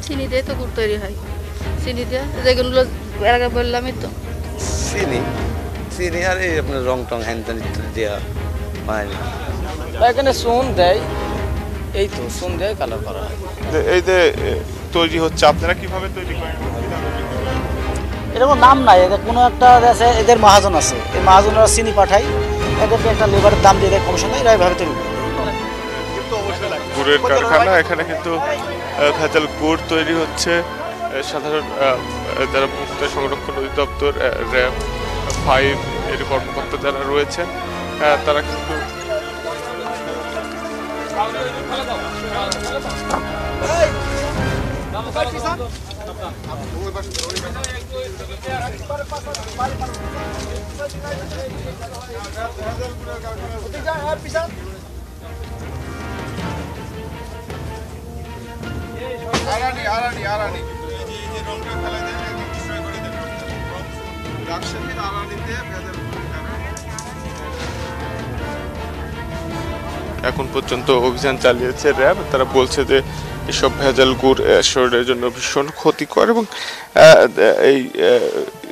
চিনি দিয়ে তো গুড় তৈরি হয়। চিনি দিয়ে যেগুলো এর আগে বললামই তো। চিনি চিনি আর এই আপনার রং টং হ্যান ত্যান ইত্যাদি দেওয়া হয় না। এখানে সোন দেয়, এই তো সোন দেয় কালার করা হয়। এই যে তৈরি হচ্ছে, আপনারা কিভাবে তৈরি করেন? এরকম নাম নাই, এদের কোনো একটা আছে, এদের মহাজন আছে, এই মহাজনরা চিনি পাঠায়, এদেরকে একটা লেবারের দাম দিয়ে দেয় কমিশন, এরা এইভাবে তৈরি করে। গুড়ের কারখানা, এখানে কিন্তু ভেজাল গুড় তৈরি হচ্ছে। সাধারণ যারা ভোক্তা সংরক্ষণ অধিদপ্তর র্যাব 5 এর কর্মকর্তা যারা রয়েছেন তারা কিন্তু এখন পর্যন্ত অভিযান চালিয়েছে র্যাব। তারা বলছে যে এসব ভেজাল গুড় শরীরের জন্য ভীষণ ক্ষতিকর এবং এই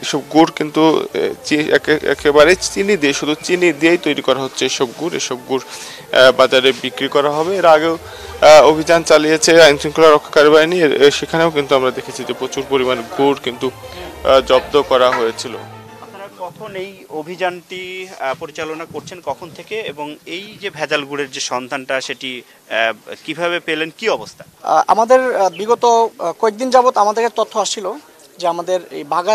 এসব গুড় কিন্তু একেবারে চিনি দিয়ে, শুধু চিনি দিয়েই তৈরি করা হচ্ছে এসব গুড় বাজারে বিক্রি করা হবে। এর আগেও অভিযান চালিয়েছে আইন শৃঙ্খলা রক্ষাকারী বাহিনী, সেখানেও কিন্তু আমরা দেখেছি যে প্রচুর পরিমাণ গুড় কিন্তু জব্দ করা হয়েছিল। কখন এই অভিযানটি পরিচালনা করছেন, কখন থেকে, এবং এই যে ভেজাল গুড়ের যে সন্ধানটা সেটি কিভাবে পেলেন, কি অবস্থা? আমাদের বিগত কয়েকদিন যাবত আমাদের তথ্য আসছিল যে আমাদের এই বাঘা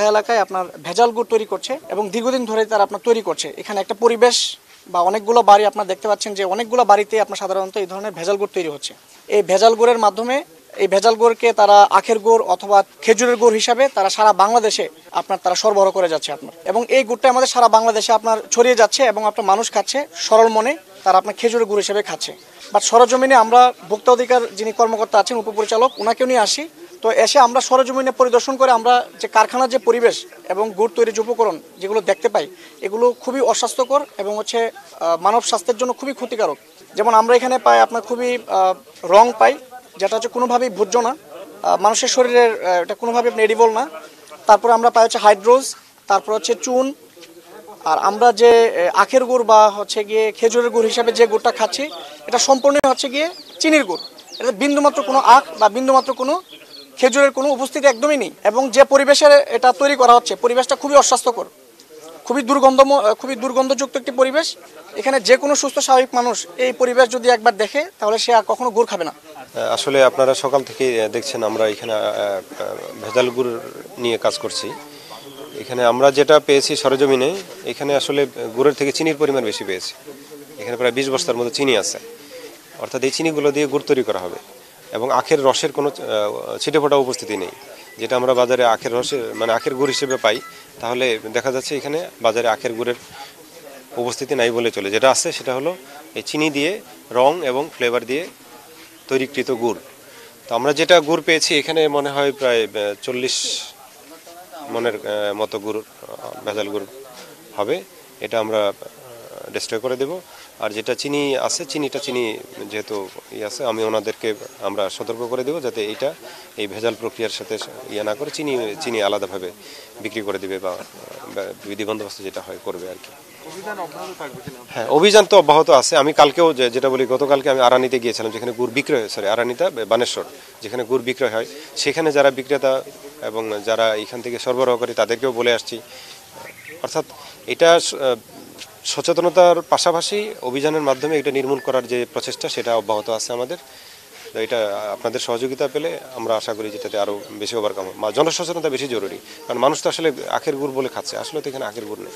এলাকায় আপনার ভেজাল গুড় তৈরি করছে এবং দীর্ঘদিন ধরে তারা আপনার তৈরি করছে। এখানে একটা পরিবেশ বা অনেকগুলো বাড়ি আপনারা দেখতে পাচ্ছেন যে অনেকগুলো বাড়িতে আপনার সাধারণত এই ধরনের ভেজাল গুড় তৈরি হচ্ছে। এই ভেজাল গুড়ের মাধ্যমে এই ভেজাল গুড়কে তারা আখের গুড় অথবা খেজুরের গুড় হিসাবে তারা সারা বাংলাদেশে তারা সরবরাহ করে যাচ্ছে আপনার, এবং এই গুড়টা আমাদের সারা বাংলাদেশে আপনার ছড়িয়ে যাচ্ছে এবং আপনার মানুষ খাচ্ছে সরল মনে, তারা আপনার খেজুরের গুড় হিসেবে খাচ্ছে। বাট সরজমিনে আমরা ভোক্তা অধিকার যিনি কর্মকর্তা আছেন, উপপরিচালক, ওনাকেও নিয়ে আসি। তো এসে আমরা সরজমিনে পরিদর্শন করে আমরা যে কারখানার যে পরিবেশ এবং গুড় তৈরির যে উপকরণ যেগুলো দেখতে পাই, এগুলো খুবই অস্বাস্থ্যকর এবং মানব স্বাস্থ্যের জন্য খুবই ক্ষতিকারক। যেমন আমরা এখানে পাই আপনার খুবই রং পাই, যেটা কোনোভাবেই ভোজ্য না, মানুষের শরীরের এটা কোনোভাবে এডিবল না। তারপরে আমরা পাই হাইড্রোজ, তারপর চুন, আর আমরা যে আখের গুড় বা গিয়ে খেজুরের গুড় হিসাবে যে গুড়টা খাচ্ছি, এটা সম্পূর্ণ গিয়ে চিনির গুড়। এটা বিন্দুমাত্র কোনো আখ বা বিন্দুমাত্র কোনো খেজুরের কোনো উপস্থিতি একদমই নেই। এবং যে পরিবেশে এটা তৈরি করা হচ্ছে, পরিবেশটা খুবই অস্বাস্থ্যকর, খুবই দুর্গন্ধযুক্ত একটি পরিবেশ। এখানে যে কোনো সুস্থ স্বাভাবিক মানুষ এই পরিবেশ যদি একবার দেখে, তাহলে সে আর কখনো গুড় খাবে না। আসলে আপনারা সকাল থেকে দেখছেন আমরা এখানে ভেজাল গুড় নিয়ে কাজ করছি। এখানে আমরা যেটা পেয়েছি সরজমিনে, এখানে আসলে গুড়ের থেকে চিনির পরিমাণ বেশি পেয়েছি। এখানে প্রায় 20 বস্তার মতো চিনি আছে, অর্থাৎ এই চিনিগুলো দিয়ে গুড় তৈরি করা হবে এবং আখের রসের কোনো ছিটেফোঁটা উপস্থিতি নেই, যেটা আমরা বাজারে আখের রসের আখের গুড় হিসেবে পাই। তাহলে দেখা যাচ্ছে এখানে বাজারে আখের গুড়ের উপস্থিতি নাই বলে চলে। যেটা আছে সেটা হলো এই চিনি দিয়ে রং এবং ফ্লেভার দিয়ে তৈরিকৃত গুড়। তো আমরা যেটা গুড় পেয়েছি এখানে মনে হয় প্রায় 40 মনের মতো গুড় ভেজাল গুড় হবে। এটা আমরা ডিস্ট্রয় করে দেব। আর যেটা চিনি আছে, চিনি যেহেতু আছে, আমি ওনাদেরকে আমরা সতর্ক করে দেব যাতে এই ভেজাল প্রক্রিয়ার সাথে না করে চিনি আলাদাভাবে বিক্রি করে দেবে বা বিধি বন্দোবস্ত যেটা হয় করবে আর কি। হ্যাঁ, অভিযান তো অব্যাহত আছে। আমি কালকেও যেটা বলি, গতকালকে আমি আরানিতে গিয়েছিলাম, যেখানে গুড় বিক্রয় হয়, আরানিতা বানেশ্বর, যেখানে গুড় বিক্রয় হয়, সেখানে যারা বিক্রেতা এবং যারা এখান থেকে সরবরাহ করে তাদেরকেও বলে আসছি। অর্থাৎ এটা সচেতনতার পাশাপাশি অভিযানের মাধ্যমে এটা নির্মূল করার যে প্রচেষ্টা, সেটা অব্যাহত আছে আমাদের। এটা আপনাদের সহযোগিতা পেলে আমরা আশা করি যেটাতে আরও বেশি ওভারকাম হবে। জনসচেতনতা বেশি জরুরি, কারণ মানুষ তো আসলে আখের গুড় বলে খাচ্ছে, আসলে তো এখানে আখের গুড় নেই।